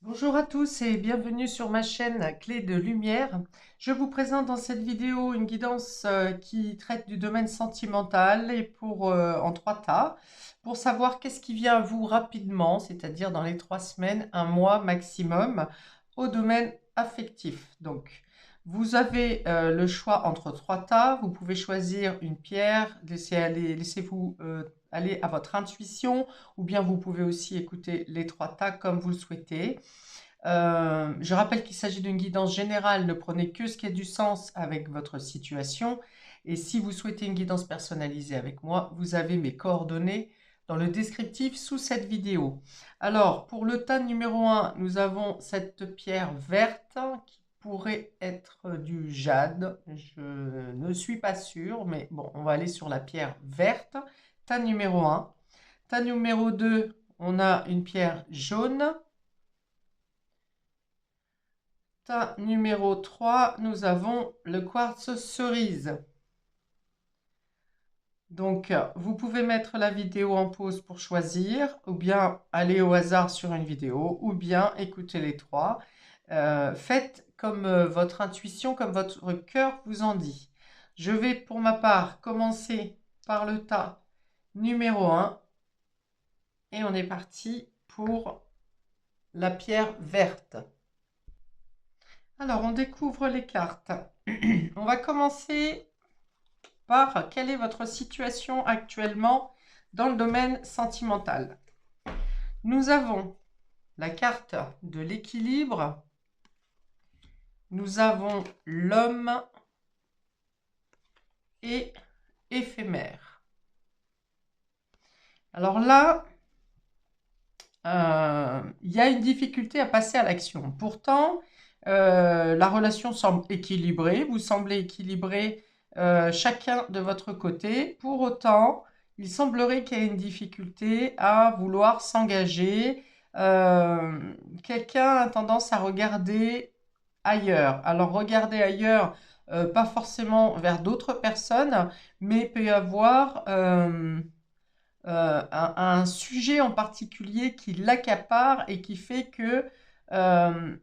Bonjour à tous et bienvenue sur ma chaîne Clé de Lumière. Je vous présente dans cette vidéo une guidance qui traite du domaine sentimental et en 3 tas pour savoir qu'est-ce qui vient à vous rapidement, c'est-à-dire dans les 3 semaines, un mois maximum, au domaine affectif. Donc, vous avez le choix entre 3 tas. Vous pouvez choisir une pierre, laissez-vous aller à votre intuition, ou bien vous pouvez aussi écouter les 3 tas comme vous le souhaitez. Je rappelle qu'il s'agit d'une guidance générale, ne prenez que ce qui a du sens avec votre situation. Et si vous souhaitez une guidance personnalisée avec moi, vous avez mes coordonnées dans le descriptif sous cette vidéo. Alors, pour le tas numéro 1, nous avons cette pierre verte qui pourrait être du jade. Je ne suis pas sûre, mais bon, on va aller sur la pierre verte. Tas numéro 1. Tas numéro 2, on a une pierre jaune. Tas numéro 3, nous avons le quartz cerise. Donc, vous pouvez mettre la vidéo en pause pour choisir, ou bien aller au hasard sur une vidéo, ou bien écouter les 3. Faites comme votre intuition, comme votre cœur vous en dit. Je vais pour ma part commencer par le tas numéro 1 et on est parti pour la pierre verte. Alors, on découvre les cartes. On va commencer par quelle est votre situation actuellement dans le domaine sentimental. Nous avons la carte de l'équilibre. Nous avons l'homme et éphémère. Alors là, il y a une difficulté à passer à l'action. Pourtant, la relation semble équilibrée. Vous semblez équilibré chacun de votre côté. Pour autant, il semblerait qu'il y ait une difficulté à vouloir s'engager. Quelqu'un a tendance à regarder ailleurs. Alors, regarder ailleurs, pas forcément vers d'autres personnes, mais peut y avoir un sujet en particulier qui l'accapare et qui fait que euh,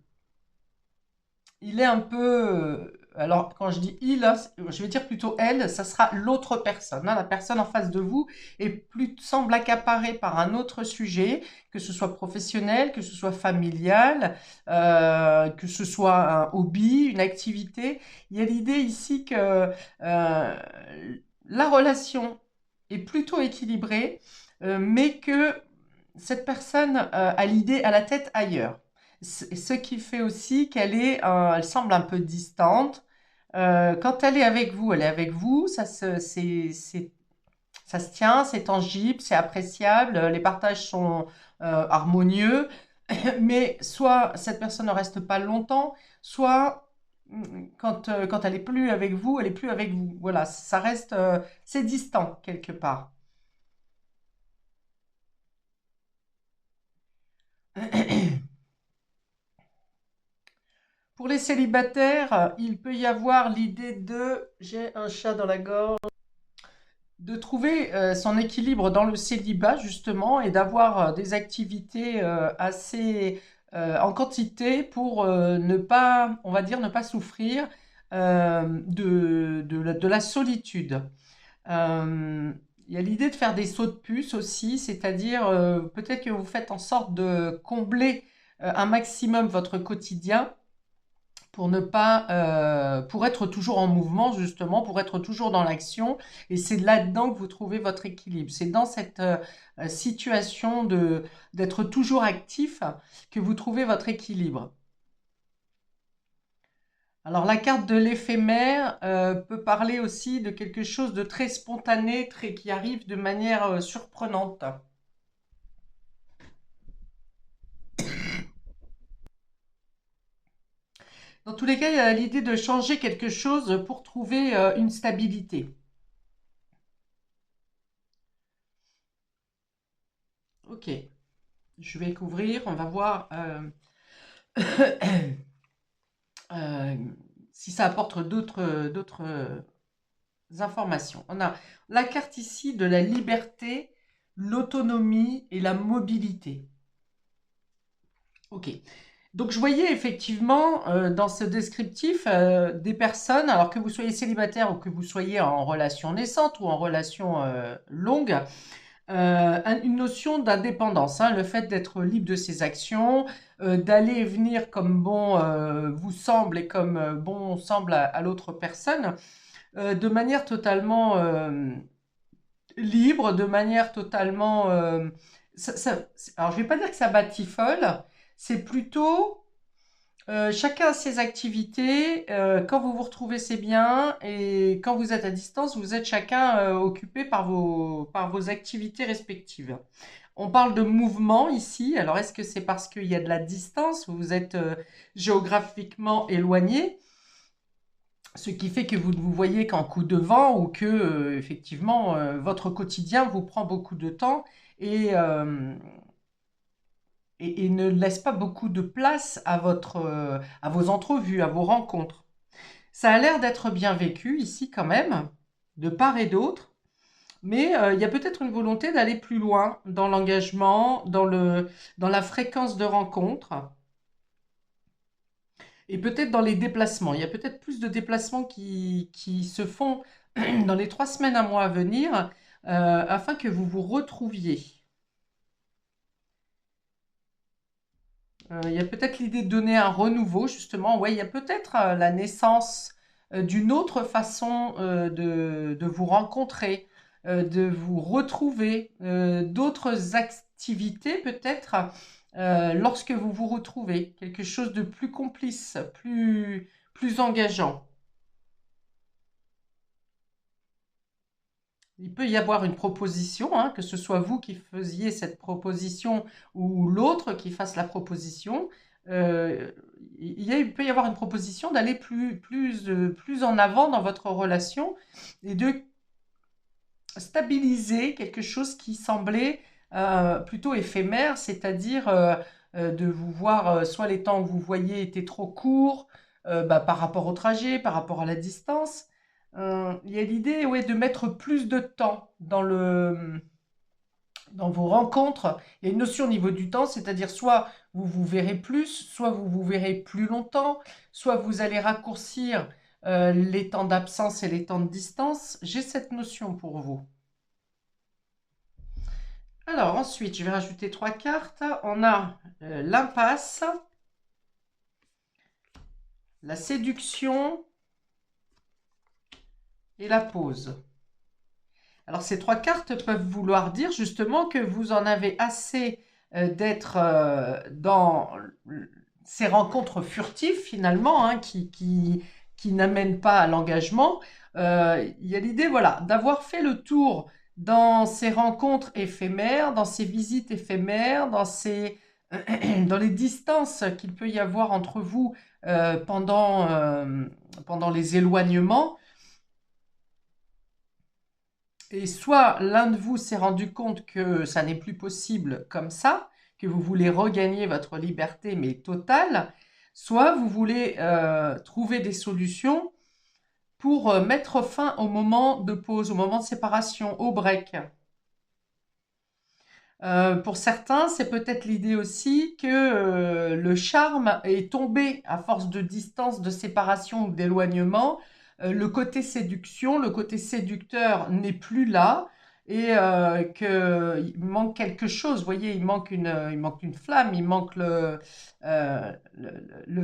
il est un peu... alors, quand je dis il, je vais dire plutôt elle, ça sera l'autre personne, hein. La personne en face de vous semble accaparée par un autre sujet, que ce soit professionnel, que ce soit familial, que ce soit un hobby, une activité. Il y a l'idée ici que la relation est plutôt équilibrée, mais que cette personne a l'idée, à la tête ailleurs. Ce qui fait aussi elle semble un peu distante. Quand elle est avec vous, ça se tient, c'est tangible, c'est appréciable, les partages sont harmonieux, mais soit cette personne ne reste pas longtemps, soit quand elle est plus avec vous, elle est plus avec vous. Voilà, ça reste, c'est distant quelque part. Pour les célibataires, il peut y avoir l'idée j'ai un chat dans la gorge, de trouver son équilibre dans le célibat justement et d'avoir des activités assez en quantité pour ne pas, on va dire, ne pas souffrir de la solitude. Il y a l'idée de faire des sauts de puce aussi, c'est-à-dire peut-être que vous faites en sorte de combler un maximum votre quotidien pour ne pas, pour être toujours en mouvement justement, pour être toujours dans l'action. Et c'est là-dedans que vous trouvez votre équilibre. C'est dans cette situation d'être toujours actif que vous trouvez votre équilibre. Alors la carte de l'éphémère peut parler aussi de quelque chose de très spontané, qui arrive de manière surprenante. Dans tous les cas, il y a l'idée de changer quelque chose pour trouver une stabilité. Ok, je vais couvrir, on va voir euh, si ça apporte d'autres informations. On a la carte ici de la liberté, l'autonomie et la mobilité. Ok. Donc, je voyais effectivement dans ce descriptif des personnes, alors que vous soyez célibataire ou que vous soyez en relation naissante ou en relation longue, une notion d'indépendance, hein, le fait d'être libre de ses actions, d'aller et venir comme bon vous semble et comme bon semble à l'autre personne, de manière totalement libre, de manière totalement... alors, je ne vais pas dire que ça batifole, c'est plutôt chacun a ses activités. Quand vous vous retrouvez, c'est bien. Et quand vous êtes à distance, vous êtes chacun occupé par vos activités respectives. On parle de mouvement ici. Alors, est-ce que c'est parce qu'il y a de la distance, vous êtes géographiquement éloigné, ce qui fait que vous ne vous voyez qu'en coup de vent ou que, effectivement, votre quotidien vous prend beaucoup de temps et, euh, et ne laisse pas beaucoup de place à vos entrevues, à vos rencontres. Ça a l'air d'être bien vécu ici quand même, de part et d'autre, mais il y a peut-être une volonté d'aller plus loin dans l'engagement, dans la fréquence de rencontres et peut-être dans les déplacements. Il y a peut-être plus de déplacements qui se font dans les 3 semaines, un mois à venir afin que vous vous retrouviez. Il y a peut-être l'idée de donner un renouveau, justement. Ouais, il y a peut-être la naissance d'une autre façon de vous rencontrer, de vous retrouver, d'autres activités peut-être lorsque vous vous retrouvez, quelque chose de plus complice, plus engageant. Il peut y avoir une proposition, hein, que ce soit vous qui faisiez cette proposition ou l'autre qui fasse la proposition. Euh, il peut y avoir une proposition d'aller plus en avant dans votre relation et de stabiliser quelque chose qui semblait plutôt éphémère, c'est-à-dire de vous voir, soit les temps où vous voyez étaient trop courts par rapport au trajet, par rapport à la distance. Il y a l'idée, ouais, de mettre plus de temps dans vos rencontres. Il y a une notion au niveau du temps, c'est-à-dire soit vous vous verrez plus, soit vous vous verrez plus longtemps, soit vous allez raccourcir les temps d'absence et les temps de distance. J'ai cette notion pour vous. Alors ensuite, je vais rajouter 3 cartes. On a l'impasse, la séduction et la pause. Alors ces 3 cartes peuvent vouloir dire justement que vous en avez assez d'être dans ces rencontres furtives finalement, hein, qui n'amènent pas à l'engagement. Il y a l'idée, voilà, d'avoir fait le tour dans ces rencontres éphémères, dans ces visites éphémères, dans les distances qu'il peut y avoir entre vous pendant les éloignements. Et soit l'un de vous s'est rendu compte que ça n'est plus possible comme ça, que vous voulez regagner votre liberté mais totale, soit vous voulez trouver des solutions pour mettre fin au moment de pause, au moment de séparation, au break. Pour certains, c'est peut-être l'idée aussi que le charme est tombé à force de distance, de séparation ou d'éloignement. Le côté séduction, le côté séducteur n'est plus là et qu'il manque quelque chose. Vous voyez, il manque une flamme, il manque le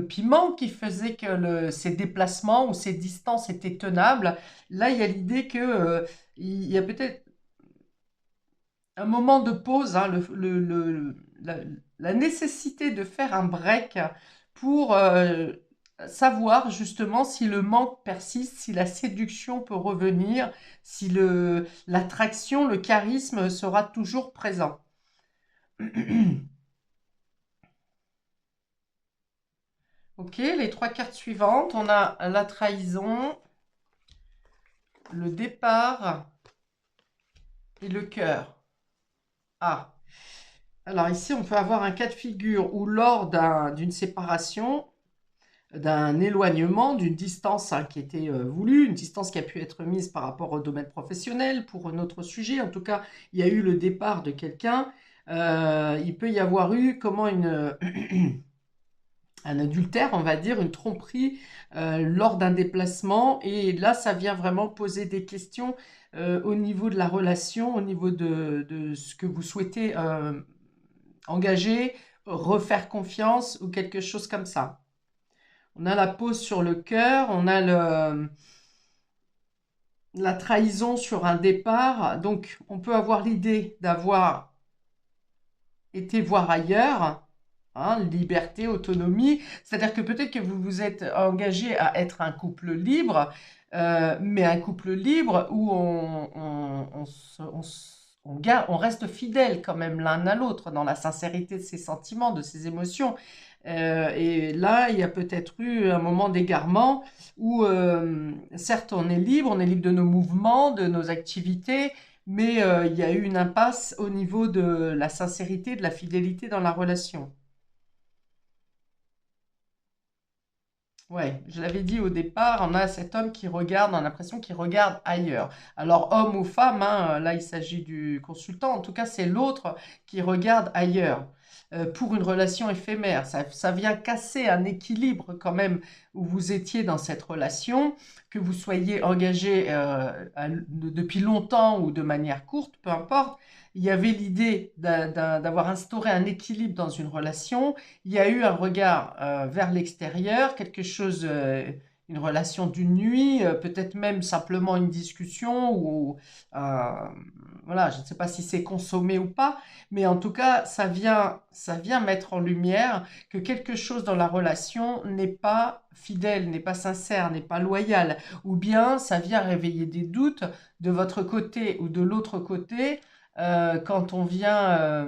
piment qui faisait que ces déplacements ou ces distances étaient tenables. Là, il y a l'idée que il y a peut-être un moment de pause, hein, la nécessité de faire un break pour savoir justement si le manque persiste, si la séduction peut revenir, si l'attraction, le charisme sera toujours présent. Ok, les 3 cartes suivantes, on a la trahison, le départ et le cœur. Ah, alors ici, on peut avoir un cas de figure où lors d'une séparation, d'un éloignement, d'une distance hein, qui était voulue, une distance qui a pu être mise par rapport au domaine professionnel pour un autre sujet. En tout cas, il y a eu le départ de quelqu'un. Il peut y avoir eu comment un adultère, on va dire, une tromperie lors d'un déplacement. Et là, ça vient vraiment poser des questions au niveau de la relation, au niveau de ce que vous souhaitez engager, refaire confiance ou quelque chose comme ça. On a la pause sur le cœur, on a la trahison sur un départ. Donc, on peut avoir l'idée d'avoir été voir ailleurs, hein, liberté, autonomie. C'est-à-dire que peut-être que vous vous êtes engagé à être un couple libre, mais un couple libre où on reste fidèle quand même l'un à l'autre dans la sincérité de ses sentiments, de ses émotions. Et là, il y a peut-être eu un moment d'égarement où, certes, on est libre de nos mouvements, de nos activités, mais il y a eu une impasse au niveau de la sincérité, de la fidélité dans la relation. Ouais, je l'avais dit au départ, on a cet homme qui regarde, on a l'impression qu'il regarde ailleurs. Alors, homme ou femme, hein, là il s'agit du consultant, en tout cas c'est l'autre qui regarde ailleurs pour une relation éphémère. Ça vient casser un équilibre quand même où vous étiez dans cette relation, que vous soyez engagé depuis longtemps ou de manière courte, peu importe. Il y avait l'idée d'avoir instauré un équilibre dans une relation. Il y a eu un regard vers l'extérieur, quelque chose, une relation d'une nuit, peut-être même simplement une discussion ou voilà, je ne sais pas si c'est consommé ou pas, mais en tout cas, ça vient mettre en lumière que quelque chose dans la relation n'est pas fidèle, n'est pas sincère, n'est pas loyal, ou bien ça vient réveiller des doutes de votre côté ou de l'autre côté quand on vient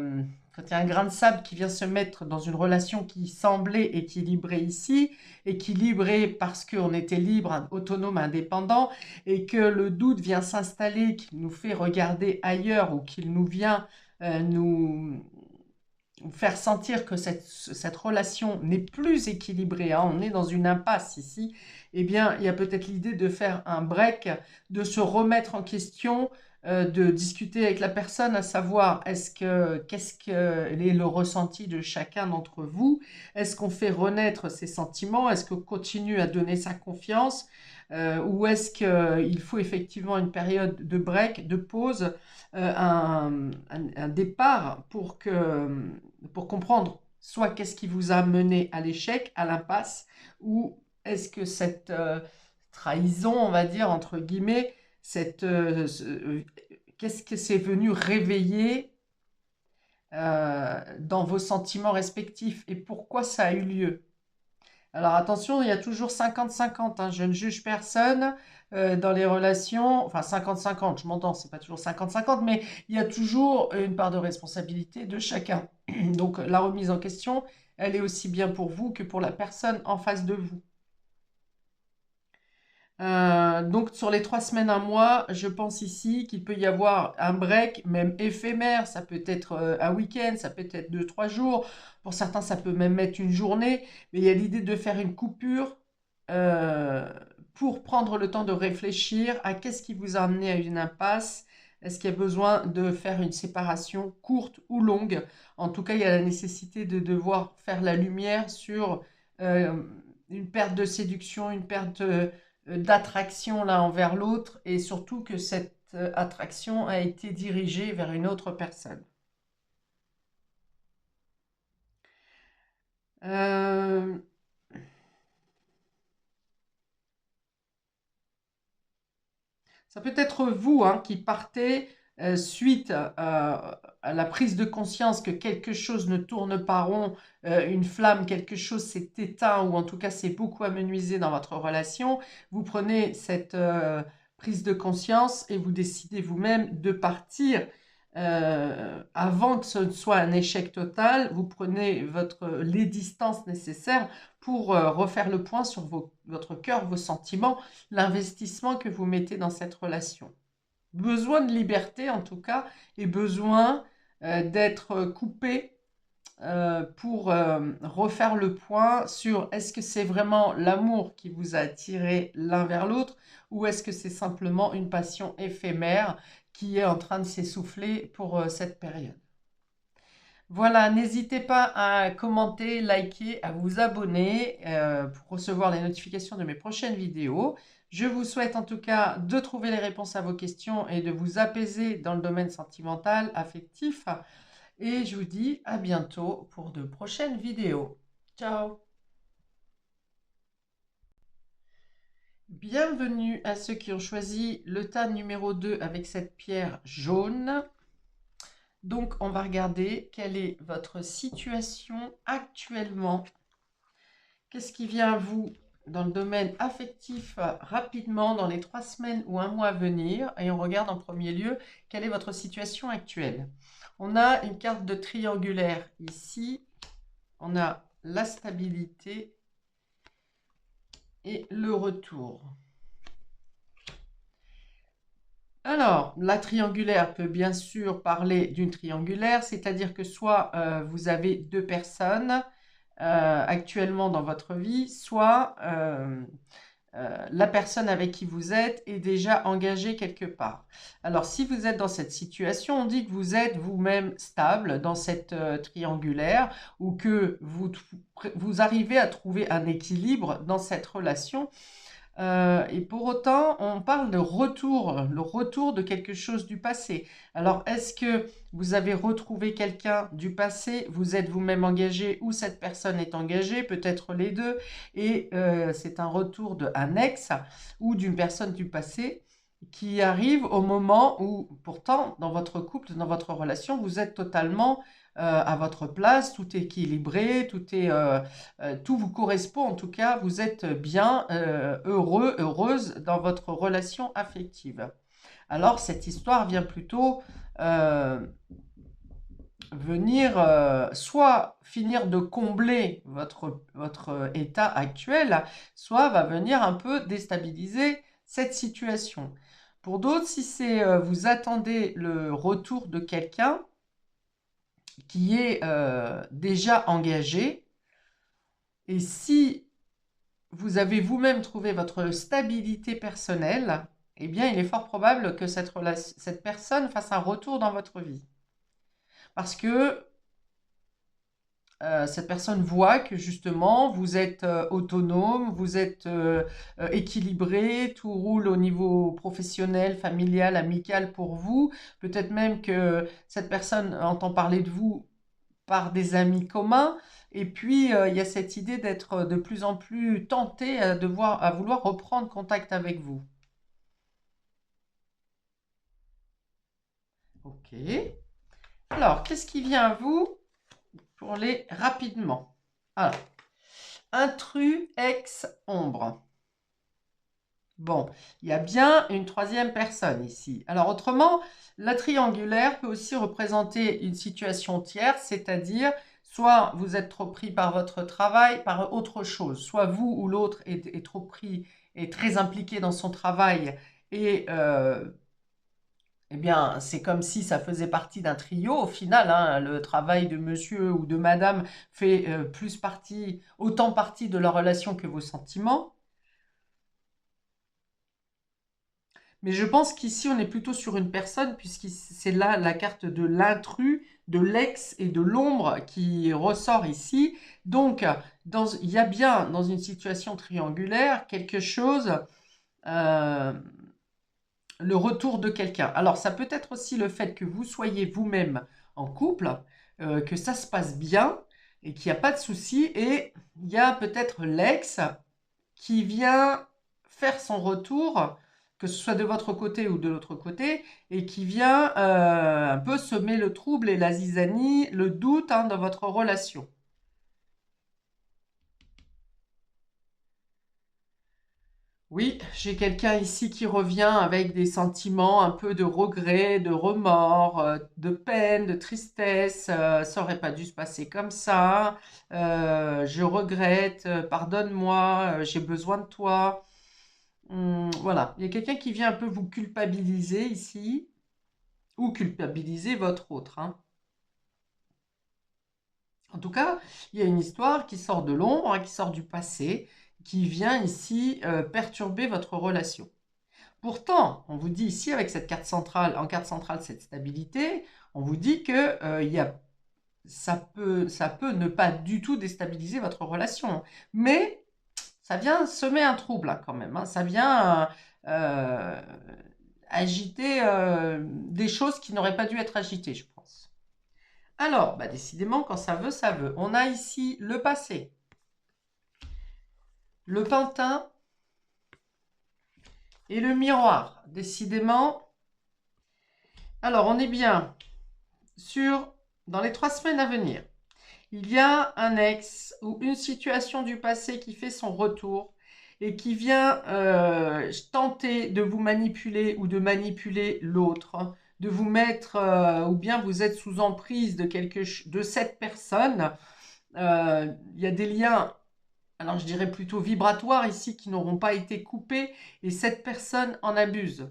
quand il y a un grain de sable qui vient se mettre dans une relation qui semblait équilibrée ici, équilibrée parce qu'on était libre, autonome, indépendant, et que le doute vient s'installer, qu'il nous fait regarder ailleurs ou qu'il nous vient nous faire sentir que cette relation n'est plus équilibrée, hein, on est dans une impasse ici, eh bien, il y a peut-être l'idée de faire un break, de se remettre en question, de discuter avec la personne, à savoir qu'est-ce que est le ressenti de chacun d'entre vous, est-ce qu'on fait renaître ses sentiments, est-ce qu'on continue à donner sa confiance, ou est-ce qu'il faut effectivement une période de break, de pause, un départ pour comprendre soit qu'est-ce qui vous a mené à l'échec, à l'impasse, ou est-ce que cette trahison, on va dire, entre guillemets, qu'est-ce que c'est venu réveiller dans vos sentiments respectifs et pourquoi ça a eu lieu. Alors attention, il y a toujours 50-50, hein, je ne juge personne dans les relations, enfin 50-50, je m'entends, c'est pas toujours 50-50, mais il y a toujours une part de responsabilité de chacun. Donc la remise en question, elle est aussi bien pour vous que pour la personne en face de vous. Donc sur les 3 semaines, un mois, je pense ici qu'il peut y avoir un break, même éphémère. Ça peut être un week-end, ça peut être 2, 3 jours. Pour certains, ça peut même être une journée. Mais il y a l'idée de faire une coupure euh, pour prendre le temps de réfléchir à qu'est-ce qui vous a amené à une impasse. Est-ce qu'il y a besoin de faire une séparation courte ou longue? En tout cas, il y a la nécessité de devoir faire la lumière sur euh, une perte de séduction, une perte d'attraction l'un envers l'autre et surtout que cette attraction a été dirigée vers une autre personne. Euh, Ça peut être vous hein, qui partez suite à la prise de conscience que quelque chose ne tourne pas rond, une flamme, quelque chose s'est éteint ou en tout cas s'est beaucoup amenuisé dans votre relation. Vous prenez cette prise de conscience et vous décidez vous-même de partir. Avant que ce ne soit un échec total, vous prenez les distances nécessaires pour refaire le point sur votre cœur, vos sentiments, l'investissement que vous mettez dans cette relation. Besoin de liberté en tout cas et besoin d'être coupé pour refaire le point sur est-ce que c'est vraiment l'amour qui vous a attiré l'un vers l'autre ou est-ce que c'est simplement une passion éphémère qui est en train de s'essouffler pour cette période. Voilà, n'hésitez pas à commenter, liker, à vous abonner pour recevoir les notifications de mes prochaines vidéos. Je vous souhaite en tout cas de trouver les réponses à vos questions et de vous apaiser dans le domaine sentimental, affectif. Et je vous dis à bientôt pour de prochaines vidéos. Ciao! Bienvenue à ceux qui ont choisi le tas numéro 2 avec cette pierre jaune. Donc, on va regarder quelle est votre situation actuellement. Qu'est-ce qui vient à vous dans le domaine affectif rapidement dans les 3 semaines ou un mois à venir? Et on regarde en premier lieu quelle est votre situation actuelle. On a une carte de triangulaire ici. On a la stabilité et le retour. Alors, la triangulaire peut bien sûr parler d'une triangulaire, c'est-à-dire que soit vous avez 2 personnes actuellement dans votre vie, soit la personne avec qui vous êtes est déjà engagée quelque part. Alors, si vous êtes dans cette situation, on dit que vous êtes vous-même stable dans cette triangulaire ou que vous arrivez à trouver un équilibre dans cette relation. Et pour autant, on parle de retour, le retour de quelque chose du passé. Alors, est-ce que vous avez retrouvé quelqu'un du passé, vous êtes vous-même engagé ou cette personne est engagée, peut-être les deux, et c'est un retour d'un ex ou d'une personne du passé qui arrive au moment où, pourtant, dans votre couple, dans votre relation, vous êtes totalement à votre place, tout est équilibré, tout vous correspond en tout cas, vous êtes bien heureux, heureuse dans votre relation affective. Alors cette histoire vient plutôt venir soit finir de combler votre état actuel, soit va venir un peu déstabiliser cette situation. Pour d'autres, si c'est vous attendez le retour de quelqu'un qui est déjà engagé, et si vous avez vous-même trouvé votre stabilité personnelle, eh bien, il est fort probable que cette personne fasse un retour dans votre vie. Parce que cette personne voit que justement, vous êtes autonome, vous êtes équilibré, tout roule au niveau professionnel, familial, amical pour vous. Peut-être même que cette personne entend parler de vous par des amis communs. Et puis, il y a cette idée d'être de plus en plus tenté à vouloir reprendre contact avec vous. Ok. Alors, qu'est-ce qui vient à vous pour les rapidement? Alors, intrus, ex, ombre. Bon, il y a bien une troisième personne ici. Alors, autrement, la triangulaire peut aussi représenter une situation tierce, c'est-à-dire soit vous êtes trop pris par votre travail, par autre chose, soit vous ou l'autre est trop pris, est très impliqué dans son travail et eh bien, c'est comme si ça faisait partie d'un trio au final, hein. Le travail de monsieur ou de madame fait autant partie de la relation que vos sentiments. Mais je pense qu'ici, on est plutôt sur une personne, puisque c'est là la carte de l'intrus, de l'ex et de l'ombre qui ressort ici. Donc, il y a bien, dans une situation triangulaire, quelque chose, euh, le retour de quelqu'un. Alors, ça peut être aussi le fait que vous soyez vous-même en couple, que ça se passe bien et qu'il n'y a pas de souci. Et il y a peut-être l'ex qui vient faire son retour, que ce soit de votre côté ou de l'autre côté, et qui vient un peu semer le trouble et la zizanie, le doute dans votre relation. Oui, j'ai quelqu'un ici qui revient avec des sentiments un peu de regret, de remords, de peine, de tristesse. Ça aurait pas dû se passer comme ça. Je regrette, pardonne-moi, j'ai besoin de toi. Voilà, il y a quelqu'un qui vient un peu vous culpabiliser ici, ou culpabiliser votre autre, hein. En tout cas, il y a une histoire qui sort de l'ombre, hein, qui sort du passé, qui vient ici perturber votre relation. Pourtant, on vous dit ici avec cette carte centrale, en carte centrale, cette stabilité, on vous dit que il y a ça peut ne pas du tout déstabiliser votre relation. Mais ça vient semer un trouble hein, quand même. Hein. Ça vient euh, agiter des choses qui n'auraient pas dû être agitées, je pense. Alors, bah, décidément, quand ça veut, ça veut. On a ici le passé, le pantin et le miroir. Décidément. Alors, on est bien dans les 3 semaines à venir. Il y a un ex ou une situation du passé qui fait son retour et qui vient tenter de vous manipuler ou de manipuler l'autre, de vous mettre, ou bien vous êtes sous emprise de cette personne. Il y a des liens, alors je dirais plutôt vibratoires ici, qui n'auront pas été coupés et cette personne en abuse.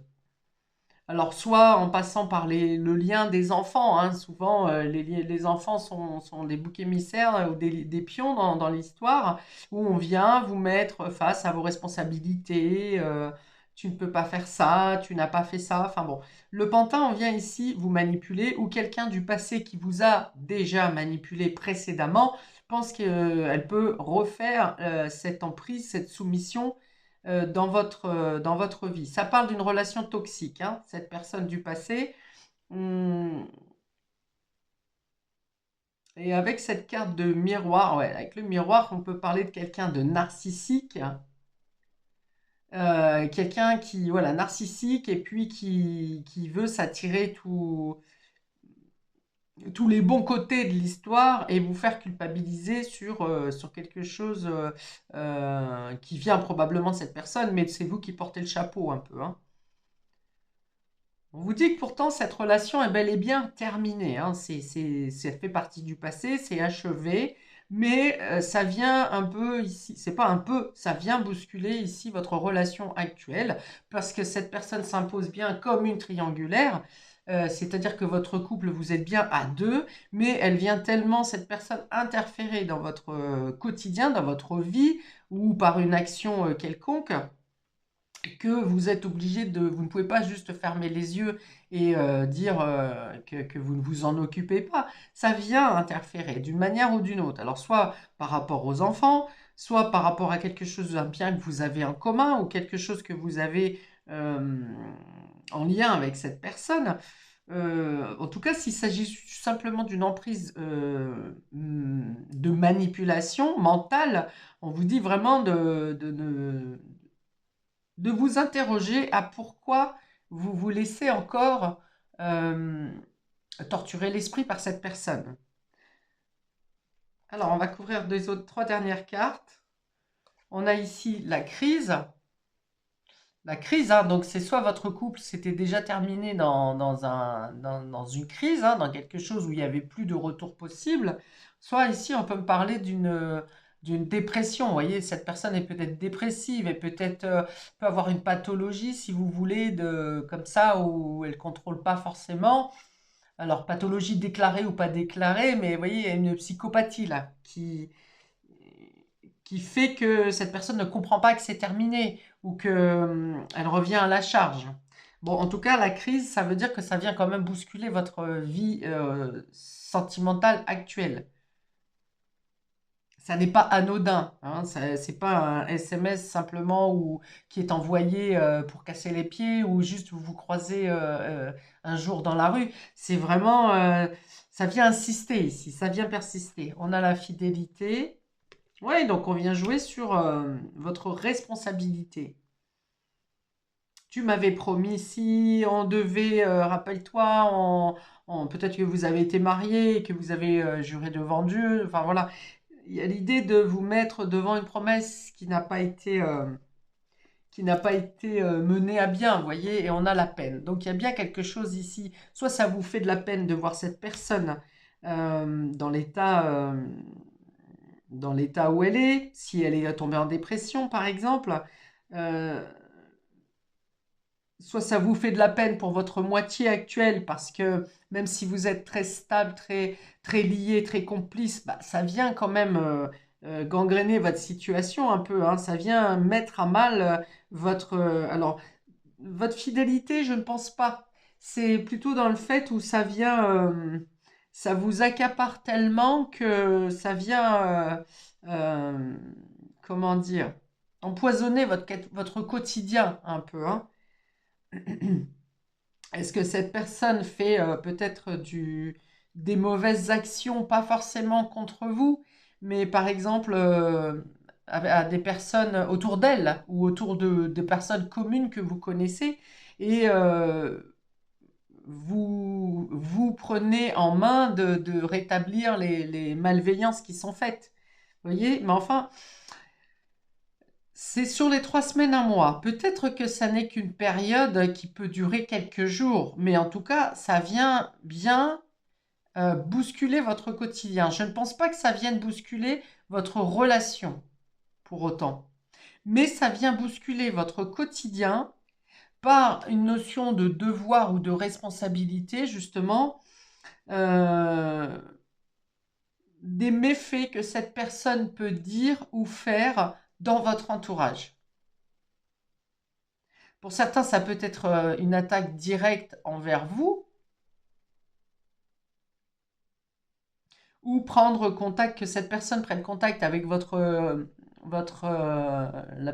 Alors, soit en passant par le lien des enfants, hein, souvent les enfants sont des boucs émissaires ou des pions dans l'histoire, où on vient vous mettre face à vos responsabilités, tu ne peux pas faire ça, tu n'as pas fait ça, enfin bon. Le pantin, on vient ici vous manipuler, ou quelqu'un du passé qui vous a déjà manipulé précédemment pense qu'elle peut refaire cette emprise, cette soumission dans votre vie. Ça parle d'une relation toxique, hein, cette personne du passé. Hum, Et avec cette carte de miroir, ouais, avec le miroir, on peut parler de quelqu'un de narcissique. Quelqu'un qui, voilà, narcissique et puis qui veut s'attirer tous les bons côtés de l'histoire et vous faire culpabiliser sur quelque chose qui vient probablement de cette personne, mais c'est vous qui portez le chapeau un peu, hein. On vous dit que pourtant cette relation est bel et bien terminée, hein. Ça fait partie du passé, c'est achevé, mais ça vient un peu ici, c'est pas un peu, ça vient bousculer ici votre relation actuelle, parce que cette personne s'impose bien comme une triangulaire, c'est-à-dire que votre couple, vous êtes bien à deux, mais elle vient tellement, cette personne, interférer dans votre quotidien, dans votre vie, ou par une action quelconque que vous êtes obligé vous ne pouvez pas juste fermer les yeux et dire que vous ne vous en occupez pas. Ça vient interférer d'une manière ou d'une autre. Alors soit par rapport aux enfants, soit par rapport à quelque chose, un bien que vous avez en commun ou quelque chose que vous avez euh, en lien avec cette personne. En tout cas, s'il s'agit simplement d'une emprise de manipulation mentale, on vous dit vraiment de vous interroger à pourquoi vous vous laissez encore euh, torturer l'esprit par cette personne. Alors, on va couvrir les autres 3 dernières cartes. On a ici la crise. La crise, hein, donc c'est soit votre couple s'était déjà terminé dans une crise, hein, dans quelque chose où il n'y avait plus de retour possible, soit ici on peut me parler d'une dépression. Vous voyez, cette personne est peut-être dépressive et peut-être peut avoir une pathologie, si vous voulez, comme ça, où elle ne contrôle pas forcément. Alors, pathologie déclarée ou pas déclarée, mais vous voyez, il y a une psychopathie là qui fait que cette personne ne comprend pas que c'est terminé ou qu'elle revient à la charge. Bon, en tout cas, la crise, ça veut dire que ça vient quand même bousculer votre vie sentimentale actuelle. Ça n'est pas anodin, hein, c'est pas un SMS simplement qui est envoyé pour casser les pieds ou juste vous vous croisez un jour dans la rue. C'est vraiment, ça vient insister ici, ça vient persister. On a la fidélité. Oui, donc on vient jouer sur votre responsabilité. Tu m'avais promis, si on devait, rappelle-toi, peut-être que vous avez été marié et que vous avez juré devant Dieu. Enfin voilà, il y a l'idée de vous mettre devant une promesse qui n'a pas été menée à bien, vous voyez, et on a la peine. Donc il y a bien quelque chose ici. Soit ça vous fait de la peine de voir cette personne euh, dans l'état euh, dans l'état où elle est, si elle est tombée en dépression par exemple, euh, soit ça vous fait de la peine pour votre moitié actuelle parce que même si vous êtes très stable, très lié, très complice, bah, ça vient quand même gangréner votre situation un peu, hein. Ça vient mettre à mal alors, votre fidélité, je ne pense pas. C'est plutôt dans le fait où ça vient ça vous accapare tellement que ça vient, euh, comment dire, empoisonner votre quotidien un peu, hein. Est-ce que cette personne fait peut-être des mauvaises actions, pas forcément contre vous, mais par exemple à des personnes autour d'elle ou autour de personnes communes que vous connaissez et vous prenez en main de rétablir les malveillances qui sont faites. Vous voyez? Mais enfin, c'est sur les 3 semaines, un mois. Peut-être que ça n'est qu'une période qui peut durer quelques jours, mais en tout cas, ça vient bien bousculer votre quotidien. Je ne pense pas que ça vienne bousculer votre relation pour autant, mais ça vient bousculer votre quotidien par une notion de devoir ou de responsabilité, justement, euh, des méfaits que cette personne peut dire ou faire dans votre entourage. Pour certains, ça peut être une attaque directe envers vous, ou prendre contact, que cette personne prenne contact avec la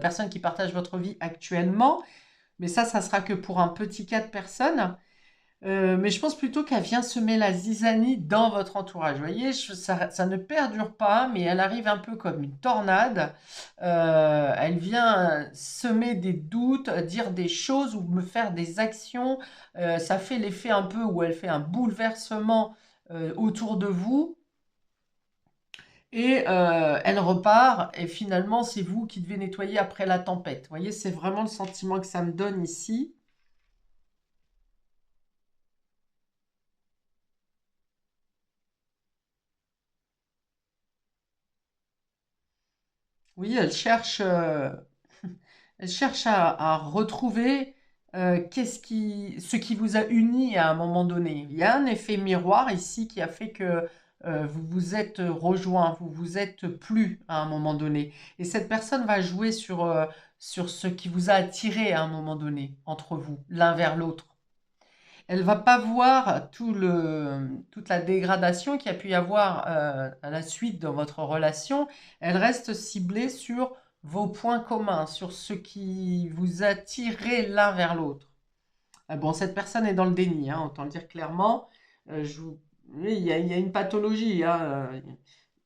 personne qui partage votre vie actuellement. Mais ça sera que pour un petit cas de personne. Mais je pense plutôt qu'elle vient semer la zizanie dans votre entourage. Vous voyez, ça ne perdure pas, mais elle arrive un peu comme une tornade. Elle vient semer des doutes, dire des choses ou me faire des actions. Ça fait l'effet un peu où elle fait un bouleversement autour de vous. Et elle repart, et finalement, c'est vous qui devez nettoyer après la tempête. Vous voyez, c'est vraiment le sentiment que ça me donne ici. Oui, elle cherche à retrouver ce qui vous a uni à un moment donné. Il y a un effet miroir ici qui a fait que vous vous êtes rejoints, vous vous êtes plu à un moment donné. Et cette personne va jouer sur ce qui vous a attiré à un moment donné entre vous, l'un vers l'autre. Elle va pas voir toute la dégradation qu'il y a pu y avoir à la suite dans votre relation. Elle reste ciblée sur vos points communs, sur ce qui vous a tiré l'un vers l'autre. Ah bon, cette personne est dans le déni, hein, autant le dire clairement. Oui, il y a une pathologie, hein,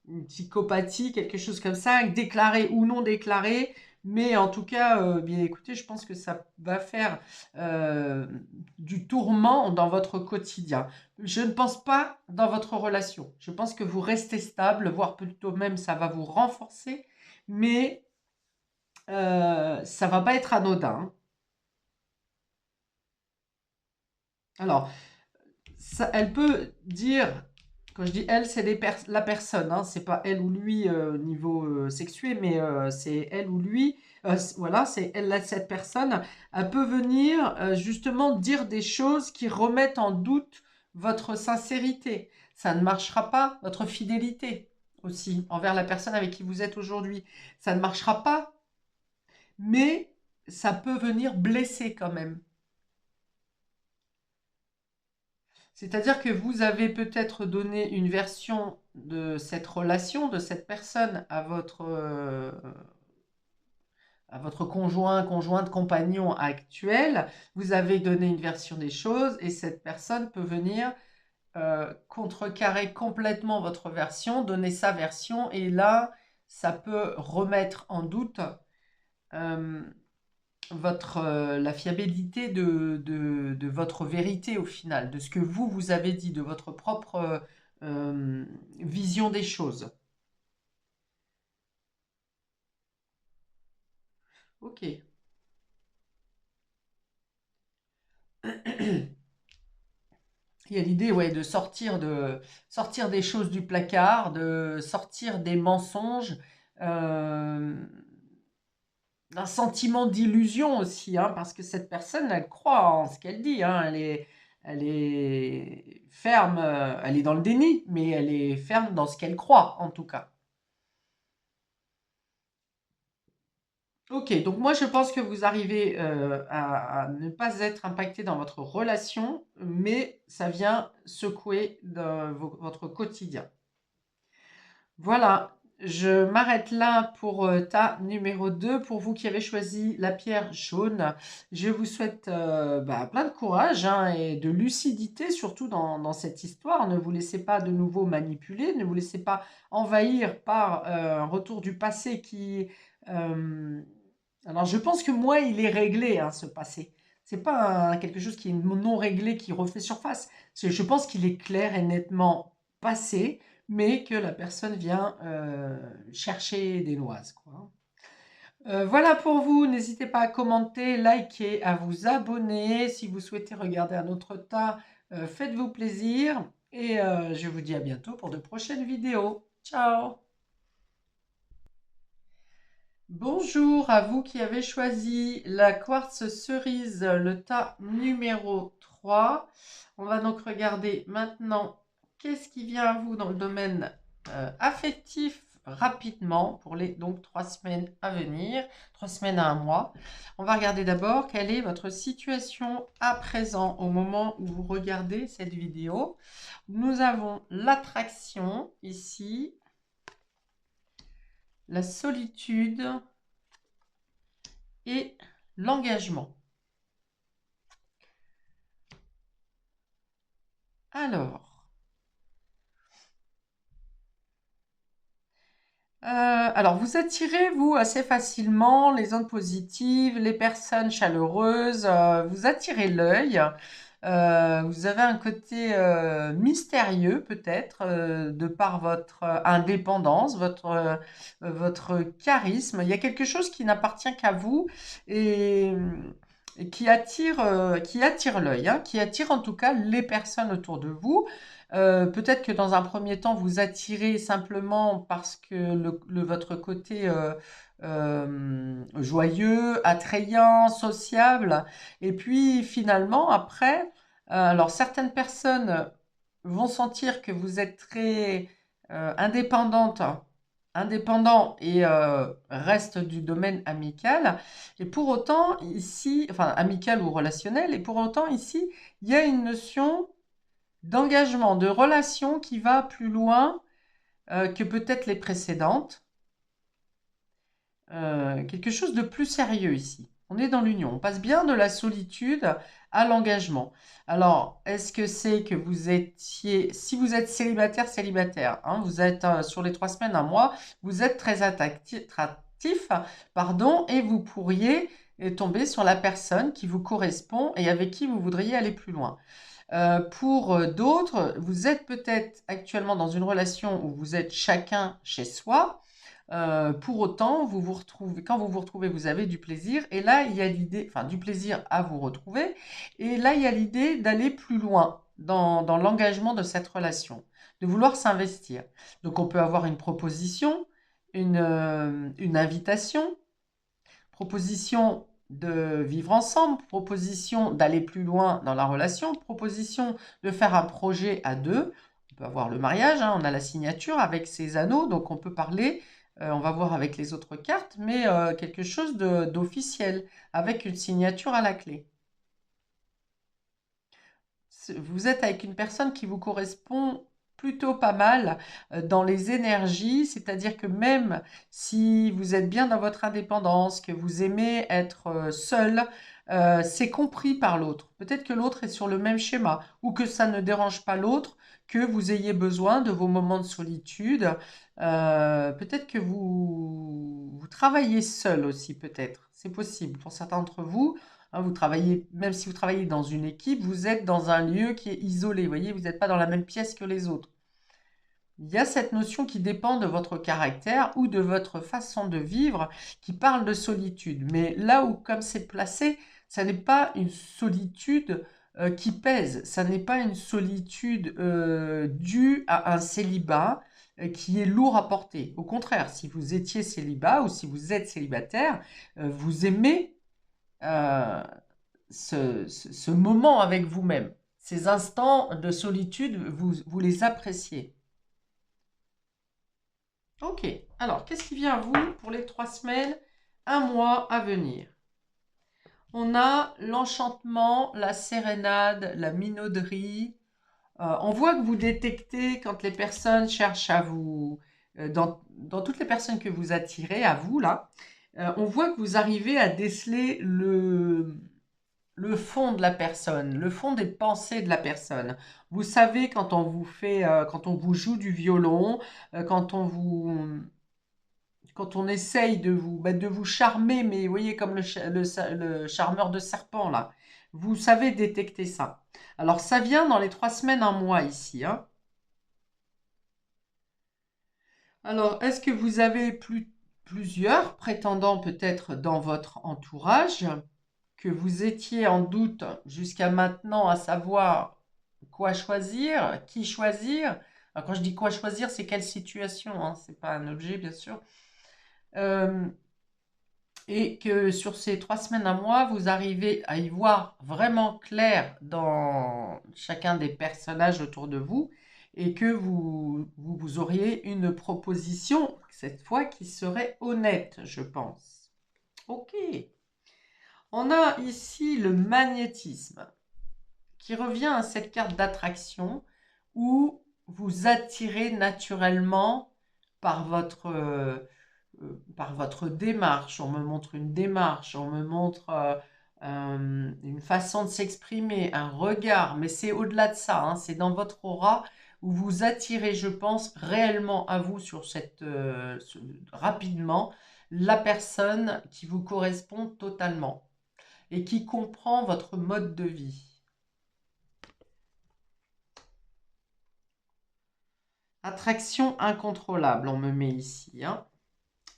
une psychopathie, quelque chose comme ça, déclaré ou non déclaré. Mais en tout cas, bien écoutez, je pense que ça va faire du tourment dans votre quotidien. Je ne pense pas dans votre relation. Je pense que vous restez stable, voire plutôt même ça va vous renforcer, mais ça va pas être anodin. Alors, elle peut dire, quand je dis elle, c'est la personne, hein, c'est pas elle ou lui au niveau sexué, mais c'est elle ou lui. Voilà, c'est elle, cette personne. Elle peut venir justement dire des choses qui remettent en doute votre sincérité. Ça ne marchera pas, votre fidélité aussi envers la personne avec qui vous êtes aujourd'hui. Ça ne marchera pas, mais ça peut venir blesser quand même. C'est-à-dire que vous avez peut-être donné une version de cette relation, de cette personne à votre conjoint, conjointe, compagnon actuel. Vous avez donné une version des choses et cette personne peut venir contrecarrer complètement votre version, donner sa version et là, ça peut remettre en doute euh, la fiabilité de votre vérité au final, de ce que vous avez dit, de votre propre vision des choses. Ok. Il y a l'idée, ouais, de sortir des choses du placard, de sortir des mensonges, euh, d'un sentiment d'illusion aussi, hein, parce que cette personne, elle croit en ce qu'elle dit, hein, elle est ferme, elle est dans le déni, mais elle est ferme dans ce qu'elle croit, en tout cas. Ok, donc moi je pense que vous arrivez à ne pas être impacté dans votre relation, mais ça vient secouer votre quotidien. Voilà, je m'arrête là pour tas numéro 2. Pour vous qui avez choisi la pierre jaune, je vous souhaite plein de courage hein, et de lucidité, surtout dans cette histoire. Ne vous laissez pas de nouveau manipuler, ne vous laissez pas envahir par un retour du passé qui... euh, alors je pense que moi, il est réglé, hein, ce passé. C'est pas quelque chose qui est non réglé, qui refait surface. Je pense qu'il est clair et nettement passé mais que la personne vient chercher des noises, quoi. Voilà pour vous, n'hésitez pas à commenter, liker, à vous abonner. Si vous souhaitez regarder un autre tas, faites-vous plaisir. Et je vous dis à bientôt pour de prochaines vidéos. Ciao! Bonjour à vous qui avez choisi la quartz cerise, le tas numéro 3. On va donc regarder maintenant qu'est-ce qui vient à vous dans le domaine affectif rapidement pour les donc 3 semaines à venir, 3 semaines à un mois. On va regarder d'abord quelle est votre situation à présent au moment où vous regardez cette vidéo. Nous avons l'attraction ici, la solitude et l'engagement. Alors, vous attirez, vous, assez facilement les ondes positives, les personnes chaleureuses, vous attirez l'œil. Vous avez un côté mystérieux, peut-être, de par votre indépendance, votre charisme. Il y a quelque chose qui n'appartient qu'à vous et qui attire l'œil, hein, qui attire en tout cas les personnes autour de vous. Peut-être que dans un premier temps, vous attirez simplement parce que votre côté joyeux, attrayant, sociable. Et puis finalement, après, alors certaines personnes vont sentir que vous êtes très indépendant et reste du domaine amical. Et pour autant, ici, enfin amical ou relationnel, et pour autant, ici, il y a une notion d'engagement, de relation qui va plus loin que peut-être les précédentes. Quelque chose de plus sérieux ici. On est dans l'union. On passe bien de la solitude à l'engagement. Alors, est-ce que c'est que vous étiez, si vous êtes célibataire, hein, vous êtes sur les 3 semaines, un mois, vous êtes très attractif, pardon, et vous pourriez tomber sur la personne qui vous correspond et avec qui vous voudriez aller plus loin. Pour d'autres, vous êtes peut-être actuellement dans une relation où vous êtes chacun chez soi. Pour autant, quand vous vous retrouvez, vous avez du plaisir. Et là, il y a l'idée, enfin du plaisir à vous retrouver. Et là, il y a l'idée d'aller plus loin dans l'engagement de cette relation, de vouloir s'investir. Donc, on peut avoir une proposition, une invitation, proposition de vivre ensemble, proposition d'aller plus loin dans la relation, proposition de faire un projet à deux. On peut avoir le mariage, hein, on a la signature avec ses anneaux, donc on peut parler, on va voir avec les autres cartes, mais quelque chose d'officiel, avec une signature à la clé. Vous êtes avec une personne qui vous correspond plutôt pas mal dans les énergies, c'est-à-dire que même si vous êtes bien dans votre indépendance, que vous aimez être seul, c'est compris par l'autre. Peut-être que l'autre est sur le même schéma ou que ça ne dérange pas l'autre, que vous ayez besoin de vos moments de solitude. Peut-être que vous travaillez seul aussi, peut-être. C'est possible pour certains d'entre vous. Hein, vous travaillez, même si vous travaillez dans une équipe, vous êtes dans un lieu qui est isolé. Vous voyez, vous n'êtes pas dans la même pièce que les autres. Il y a cette notion qui dépend de votre caractère ou de votre façon de vivre qui parle de solitude. Mais là où, comme c'est placé, ça n'est pas une solitude qui pèse. Ça n'est pas une solitude due à un célibat qui est lourd à porter. Au contraire, si vous étiez célibat ou si vous êtes célibataire, vous aimez ce moment avec vous-même. Ces instants de solitude, vous les appréciez. Ok, alors qu'est-ce qui vient à vous pour les 3 semaines un mois à venir. On a l'enchantement, la sérénade, la minauderie. On voit que vous détectez quand les personnes cherchent à vous, dans toutes les personnes que vous attirez à vous là, on voit que vous arrivez à déceler le fond de la personne, le fond des pensées de la personne. Vous savez quand on vous fait, quand on vous joue du violon, quand on essaye de vous charmer, mais vous voyez comme le charmeur de serpent là, vous savez détecter ça. Alors ça vient dans les 3 semaines, un mois ici, hein. Alors, est-ce que vous avez plusieurs prétendants peut-être dans votre entourage, que vous étiez en doute jusqu'à maintenant à savoir quoi choisir, qui choisir? Alors, quand je dis quoi choisir, c'est quelle situation, hein, c'est pas un objet, bien sûr. Euh, et que sur ces 3 semaines, un mois, vous arrivez à y voir vraiment clair dans chacun des personnages autour de vous et que vous auriez une proposition, cette fois, qui serait honnête, je pense. Ok. On a ici le magnétisme qui revient à cette carte d'attraction où vous attirez naturellement par par votre démarche. On me montre une démarche, on me montre une façon de s'exprimer, un regard, mais c'est au-delà de ça, hein, c'est dans votre aura où vous attirez, je pense, réellement à vous rapidement la personne qui vous correspond totalement et qui comprend votre mode de vie. Attraction incontrôlable, on me met ici, hein.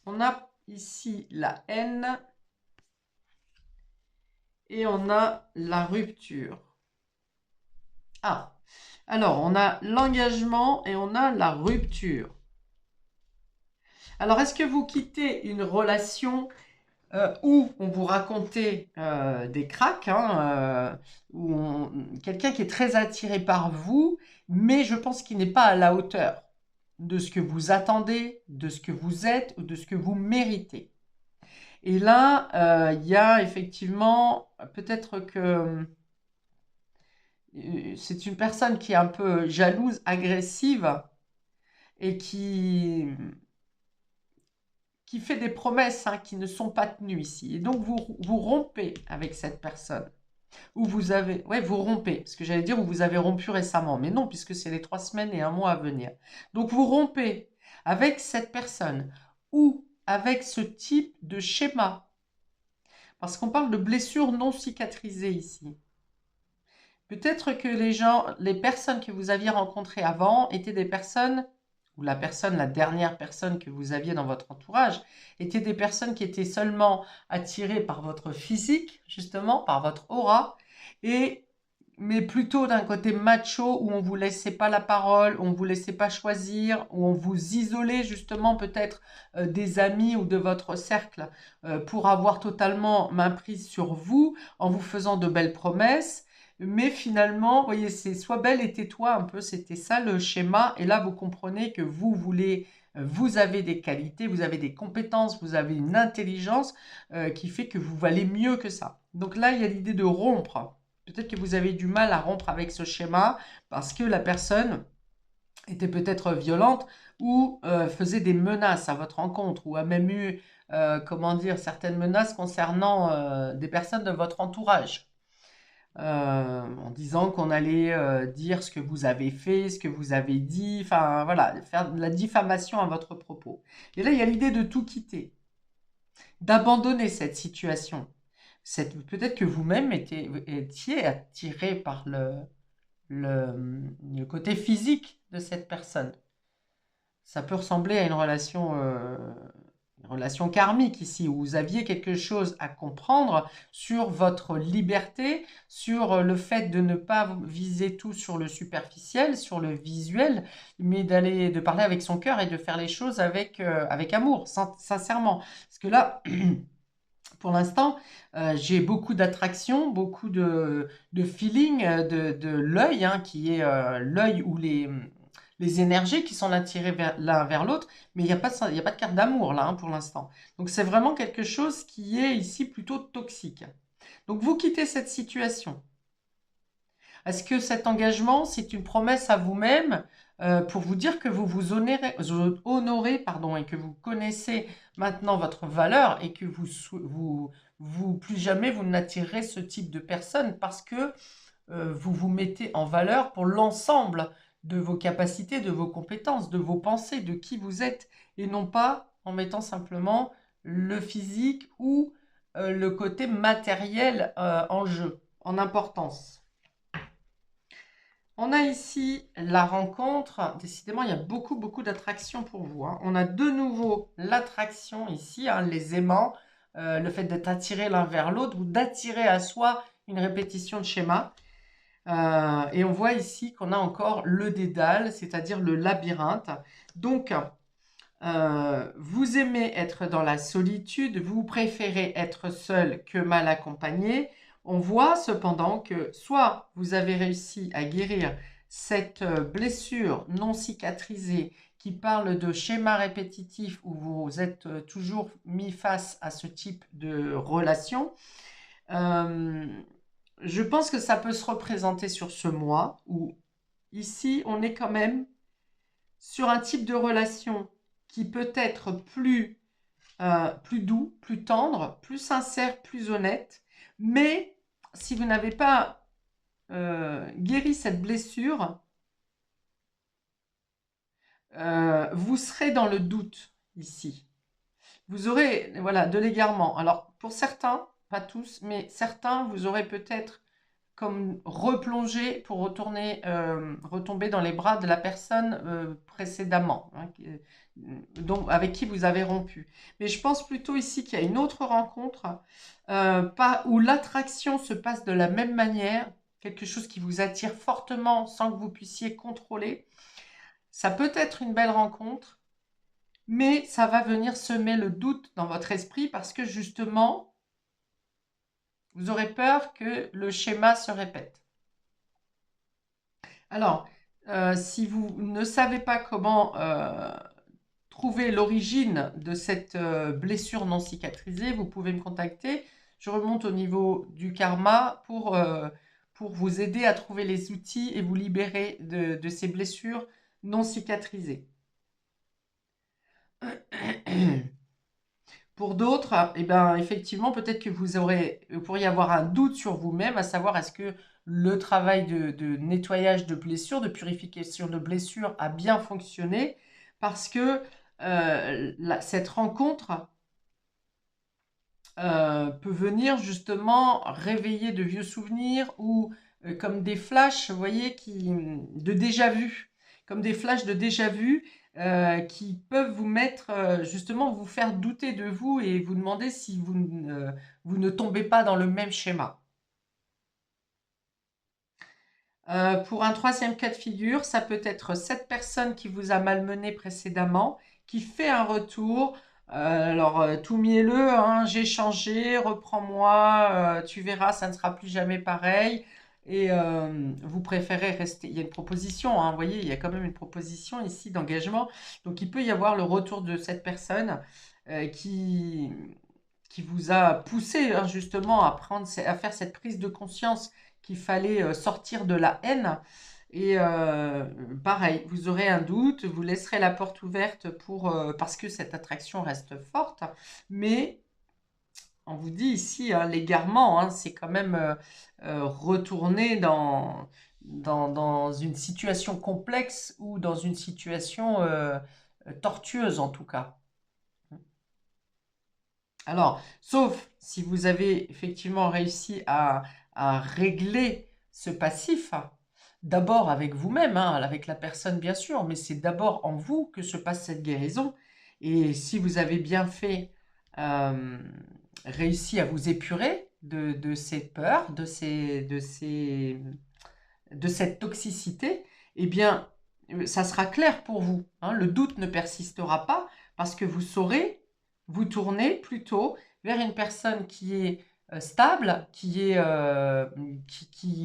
On a ici la haine et on a la rupture. Ah, alors on a l'engagement et on a la rupture. Alors, est-ce que vous quittez une relation où on vous racontait des cracks, hein, quelqu'un qui est très attiré par vous, mais je pense qu'il n'est pas à la hauteur de ce que vous attendez, de ce que vous êtes ou de ce que vous méritez. Et là, il y a effectivement, peut-être que c'est une personne qui est un peu jalouse, agressive et qui fait des promesses, hein, qui ne sont pas tenues ici. Et donc, vous rompez avec cette personne. Ou vous avez... Ouais, vous rompez. Parce que j'allais dire où vous avez rompu récemment. Mais non, puisque c'est les 3 semaines et un mois à venir. Donc, vous rompez avec cette personne ou avec ce type de schéma. Parce qu'on parle de blessures non cicatrisées ici. Peut-être que les personnes que vous aviez rencontrées avant étaient des personnes, ou la dernière personne que vous aviez dans votre entourage, étaient des personnes qui étaient seulement attirées par votre physique, justement, par votre aura, mais plutôt d'un côté macho où on vous laissait pas la parole, où on vous laissait pas choisir, où on vous isolait justement peut-être des amis ou de votre cercle pour avoir totalement main prise sur vous en vous faisant de belles promesses. Mais finalement, vous voyez, c'est sois belle et tais-toi un peu, c'était ça le schéma. Et là, vous comprenez que vous avez des qualités, vous avez des compétences, vous avez une intelligence qui fait que vous valez mieux que ça. Donc là, il y a l'idée de rompre. Peut-être que vous avez du mal à rompre avec ce schéma parce que la personne était peut-être violente ou faisait des menaces à votre rencontre ou a même eu, comment dire, certaines menaces concernant des personnes de votre entourage. En disant qu'on allait dire ce que vous avez fait, ce que vous avez dit, enfin voilà, faire de la diffamation à votre propos. Et là, il y a l'idée de tout quitter, d'abandonner cette situation. Peut-être que vous-même étiez attiré par le côté physique de cette personne. Ça peut ressembler à une relation karmique ici, où vous aviez quelque chose à comprendre sur votre liberté, sur le fait de ne pas viser tout sur le superficiel, sur le visuel, mais de parler avec son cœur et de faire les choses avec amour, sincèrement. Parce que là, pour l'instant, j'ai beaucoup d'attraction, beaucoup de feeling de l'œil, hein, qui est l'œil où les les énergies qui sont attirées l'un vers l'autre, mais il n'y a pas de carte d'amour là, hein, pour l'instant. Donc c'est vraiment quelque chose qui est ici plutôt toxique. Donc vous quittez cette situation. Est-ce que cet engagement, c'est une promesse à vous-même pour vous dire que vous vous honorez, pardon, et que vous connaissez maintenant votre valeur et que plus jamais vous n'attirerez ce type de personne parce que vous vous mettez en valeur pour l'ensemble de vos capacités, de vos compétences, de vos pensées, de qui vous êtes, et non pas en mettant simplement le physique ou le côté matériel en jeu, en importance. On a ici la rencontre. Décidément, il y a beaucoup, beaucoup d'attractions pour vous, hein. On a de nouveau l'attraction ici, hein, les aimants, le fait d'être attiré l'un vers l'autre ou d'attirer à soi une répétition de schéma. Et on voit ici qu'on a encore le dédale, c'est-à-dire le labyrinthe. Donc, vous aimez être dans la solitude, vous préférez être seul que mal accompagné. On voit cependant que soit vous avez réussi à guérir cette blessure non cicatrisée qui parle de schéma répétitif où vous êtes toujours mis face à ce type de relation. Je pense que ça peut se représenter sur ce mois où ici on est quand même sur un type de relation qui peut être plus doux, plus tendre, plus sincère, plus honnête. Mais si vous n'avez pas guéri cette blessure, vous serez dans le doute ici. Vous aurez voilà, de l'égarement. Alors pour certains, pas tous, mais certains, vous aurez peut-être comme replongé pour retomber dans les bras de la personne précédemment, hein, donc, avec qui vous avez rompu. Mais je pense plutôt ici qu'il y a une autre rencontre où l'attraction se passe de la même manière, quelque chose qui vous attire fortement sans que vous puissiez contrôler. Ça peut être une belle rencontre, mais ça va venir semer le doute dans votre esprit parce que justement, vous aurez peur que le schéma se répète. Alors, si vous ne savez pas comment trouver l'origine de cette blessure non cicatrisée, vous pouvez me contacter. Je remonte au niveau du karma pour vous aider à trouver les outils et vous libérer de ces blessures non cicatrisées. Pour d'autres, eh ben, effectivement, peut-être que vous pourriez avoir un doute sur vous-même, à savoir est-ce que le travail de nettoyage de blessures, de purification de blessures a bien fonctionné, parce que cette rencontre peut venir justement réveiller de vieux souvenirs ou comme des flashs, vous voyez, de déjà-vu, comme des flashs de déjà-vu qui peuvent vous mettre, justement, vous faire douter de vous et vous demander si vous ne tombez pas dans le même schéma. Pour un troisième cas de figure, ça peut être cette personne qui vous a malmené précédemment, qui fait un retour. Alors, tout mielleux, hein, j'ai changé, reprends-moi, tu verras, ça ne sera plus jamais pareil. Et vous préférez rester. Il y a une proposition, hein, vous voyez, il y a quand même une proposition ici d'engagement. Donc, il peut y avoir le retour de cette personne qui vous a poussé, hein, justement à faire cette prise de conscience qu'il fallait sortir de la haine. Et pareil, vous aurez un doute, vous laisserez la porte ouverte parce que cette attraction reste forte. Mais on vous dit ici, hein, l'égarement, hein, c'est quand même retourner dans une situation complexe ou dans une situation tortueuse en tout cas. Alors, sauf si vous avez effectivement réussi à régler ce passif, d'abord avec vous-même, hein, avec la personne bien sûr, mais c'est d'abord en vous que se passe cette guérison. Et si vous avez bien fait, réussi à vous épurer de ces peurs, de cette toxicité, eh bien, ça sera clair pour vous, hein. Le doute ne persistera pas parce que vous saurez vous tourner plutôt vers une personne qui est stable, qui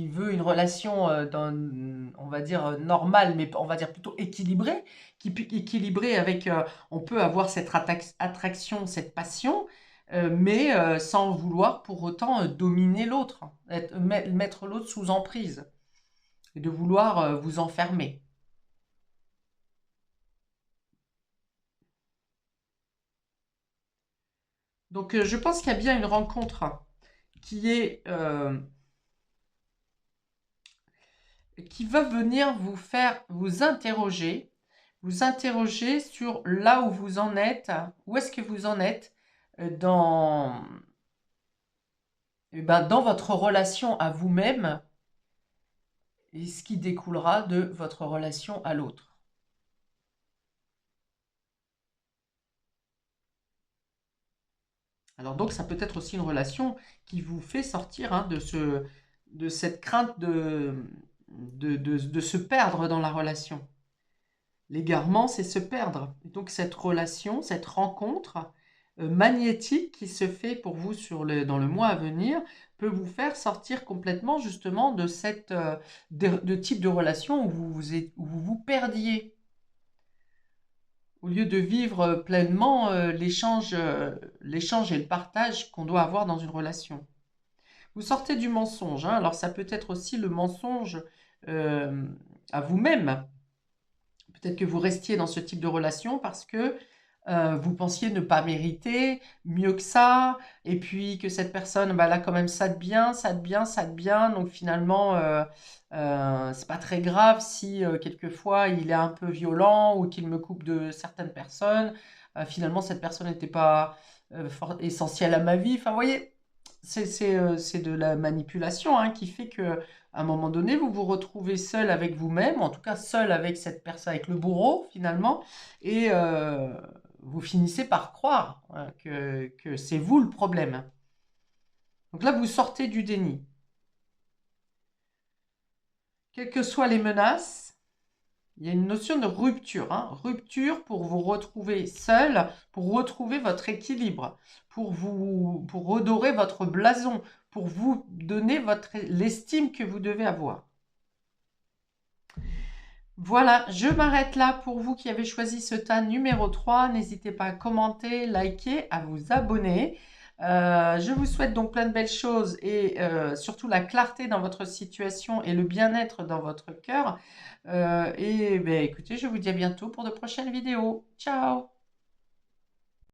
veut une relation on va dire normale, mais on va dire plutôt équilibrée, équilibrée avec, on peut avoir cette attraction, cette passion, mais sans vouloir pour autant dominer l'autre, mettre l'autre sous emprise et de vouloir vous enfermer. Donc je pense qu'il y a bien une rencontre qui est qui va venir vous faire vous interroger sur là où vous en êtes, où est-ce que vous en êtes dans, dans votre relation à vous-même et ce qui découlera de votre relation à l'autre. Alors donc ça peut être aussi une relation qui vous fait sortir de cette crainte de se perdre dans la relation. L'égarement, c'est se perdre. Et donc cette relation, cette rencontre magnétique qui se fait pour vous dans le mois à venir peut vous faire sortir complètement justement de de type de relation où où vous vous perdiez. Au lieu de vivre pleinement l'échange et le partage qu'on doit avoir dans une relation. Vous sortez du mensonge, hein. Alors ça peut être aussi le mensonge euh, à vous-même. Peut-être que vous restiez dans ce type de relation parce que vous pensiez ne pas mériter mieux que ça, et puis que cette personne, bah, elle a quand même ça de bien, ça de bien, ça de bien, donc finalement, c'est pas très grave si quelquefois il est un peu violent ou qu'il me coupe de certaines personnes. Finalement, cette personne n'était pas essentielle à ma vie. Enfin, vous voyez, c'est de la manipulation hein, qui fait que à un moment donné, vous vous retrouvez seul avec vous-même, en tout cas seul avec cette personne, avec le bourreau finalement, et vous finissez par croire hein, que c'est vous le problème. Donc là, vous sortez du déni. Quelles que soient les menaces, il y a une notion de rupture. Hein. Rupture pour vous retrouver seul, pour retrouver votre équilibre, pour redorer votre blason, pour vous donner l'estime que vous devez avoir. Voilà, je m'arrête là pour vous qui avez choisi ce tas numéro 3. N'hésitez pas à commenter, liker, à vous abonner. Je vous souhaite donc plein de belles choses et surtout la clarté dans votre situation et le bien-être dans votre cœur. Et ben, écoutez, je vous dis à bientôt pour de prochaines vidéos. Ciao!